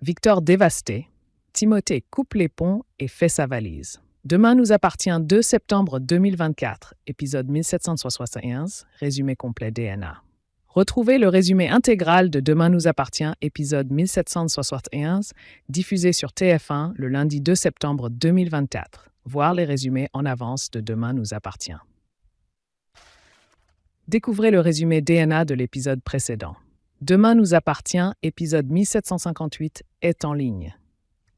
Victor dévasté, Timothée coupe les ponts et fait sa valise. Demain nous appartient 2 septembre 2024, épisode 1771, résumé complet DNA. Retrouvez le résumé intégral de Demain nous appartient, épisode 1771, diffusé sur TF1 le lundi 2 septembre 2024. Voir les résumés en avance de Demain nous appartient. Découvrez le résumé DNA de l'épisode précédent. Demain nous appartient, épisode 1758, est en ligne.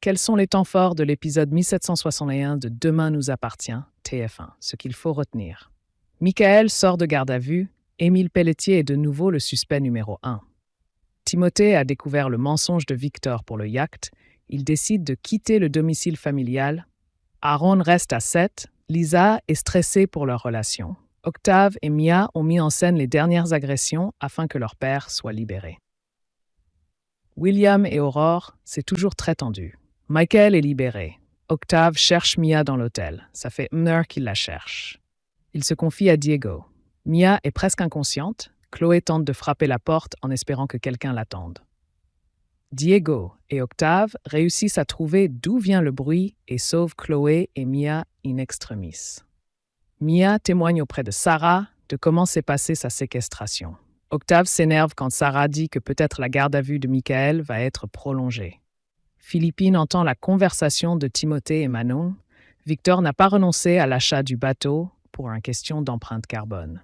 Quels sont les temps forts de l'épisode 1761 de Demain nous appartient, TF1, ce qu'il faut retenir? Michael sort de garde à vue, Émile Pelletier est de nouveau le suspect numéro 1. Timothée a découvert le mensonge de Victor pour le yacht, il décide de quitter le domicile familial. Aaron reste à 7, Lisa est stressée pour leur relation. Octave et Mia ont mis en scène les dernières agressions afin que leur père soit libéré. William et Aurore, c'est toujours très tendu. Michael est libéré. Octave cherche Mia dans l'hôtel. Ça fait 1 heure qu'il la cherche. Il se confie à Diego. Mia est presque inconsciente. Chloé tente de frapper la porte en espérant que quelqu'un l'attende. Diego et Octave réussissent à trouver d'où vient le bruit et sauvent Chloé et Mia in extremis. Mia témoigne auprès de Sarah de comment s'est passée sa séquestration. Octave s'énerve quand Sarah dit que peut-être la garde à vue de Michael va être prolongée. Philippine entend la conversation de Timothée et Manon. Victor n'a pas renoncé à l'achat du bateau pour une question d'empreinte carbone.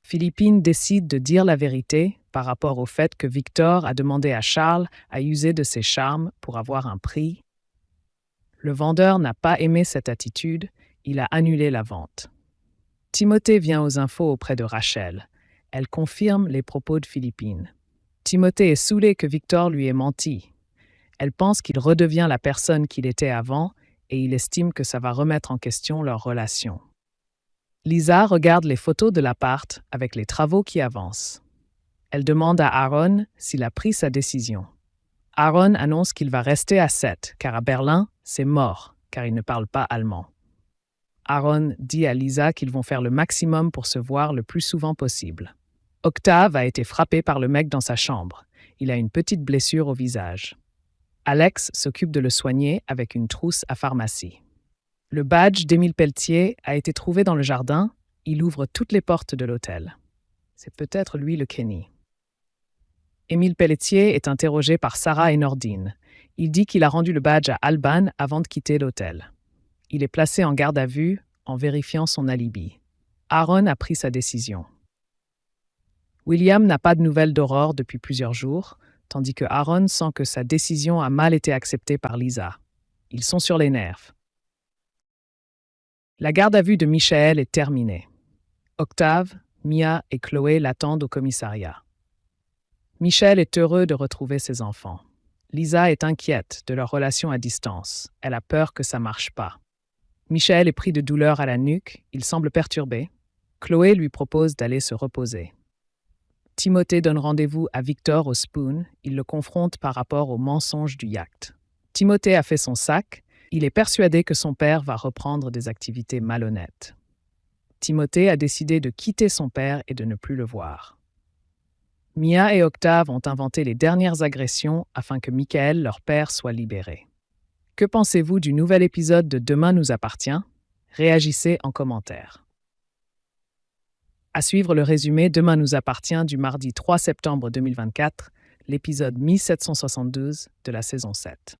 Philippine décide de dire la vérité par rapport au fait que Victor a demandé à Charles à user de ses charmes pour avoir un prix. Le vendeur n'a pas aimé cette attitude, il a annulé la vente. Timothée vient aux infos auprès de Rachel. Elle confirme les propos de Philippine. Timothée est saoulé que Victor lui ait menti. Elle pense qu'il redevient la personne qu'il était avant et il estime que ça va remettre en question leur relation. Lisa regarde les photos de l'appart avec les travaux qui avancent. Elle demande à Aaron s'il a pris sa décision. Aaron annonce qu'il va rester à 7, car à Berlin, c'est mort, car il ne parle pas allemand. Aaron dit à Lisa qu'ils vont faire le maximum pour se voir le plus souvent possible. Octave a été frappé par le mec dans sa chambre. Il a une petite blessure au visage. Alex s'occupe de le soigner avec une trousse à pharmacie. Le badge d'Émile Pelletier a été trouvé dans le jardin. Il ouvre toutes les portes de l'hôtel. C'est peut-être lui le Kenny. Émile Pelletier est interrogé par Sarah et Nordine. Il dit qu'il a rendu le badge à Alban avant de quitter l'hôtel. Il est placé en garde à vue en vérifiant son alibi. Aaron a pris sa décision. William n'a pas de nouvelles d'Aurore depuis plusieurs jours, tandis que Aaron sent que sa décision a mal été acceptée par Lisa. Ils sont sur les nerfs. La garde à vue de Michael est terminée. Octave, Mia et Chloé l'attendent au commissariat. Michael est heureux de retrouver ses enfants. Lisa est inquiète de leur relation à distance. Elle a peur que ça marche pas. Michael est pris de douleur à la nuque, il semble perturbé. Chloé lui propose d'aller se reposer. Timothée donne rendez-vous à Victor au Spoon, il le confronte par rapport au mensonge du yacht. Timothée a fait son sac, il est persuadé que son père va reprendre des activités malhonnêtes. Timothée a décidé de quitter son père et de ne plus le voir. Mia et Octave ont inventé les dernières agressions afin que Michael, leur père, soit libéré. Que pensez-vous du nouvel épisode de Demain nous appartient? Réagissez en commentaire. À suivre le résumé Demain nous appartient du mardi 3 septembre 2024, l'épisode 1772 de la saison 7.